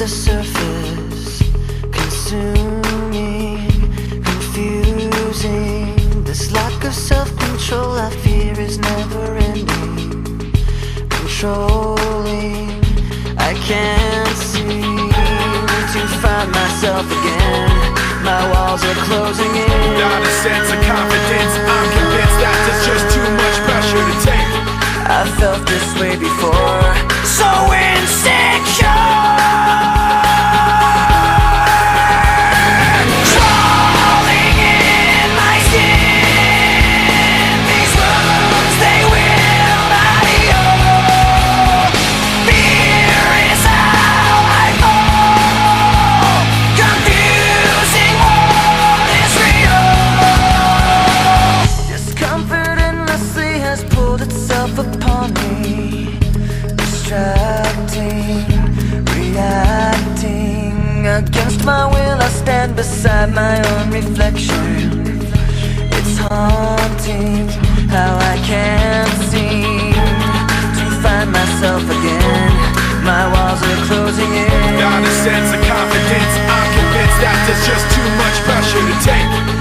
the surface, consuming, confusing. This lack of self-control I fear is never ending, controlling. I can't seem to find myself again. My walls are closing in. Not a sense of confidence, I'm convinced that there's just too much pressure to take. I've felt this way before, so insecure. Crawling in my skin, these wounds they will not heal. Fear is how I fall, confusing what is real. Discomfort endlessly has pulled itself upon me, distracting, reacting. Against my will I stand beside my own reflection. It's haunting how I can't seem to find myself again. My walls are closing in. Not a sense of confidence, I'm convinced that there's just too much pressure to take.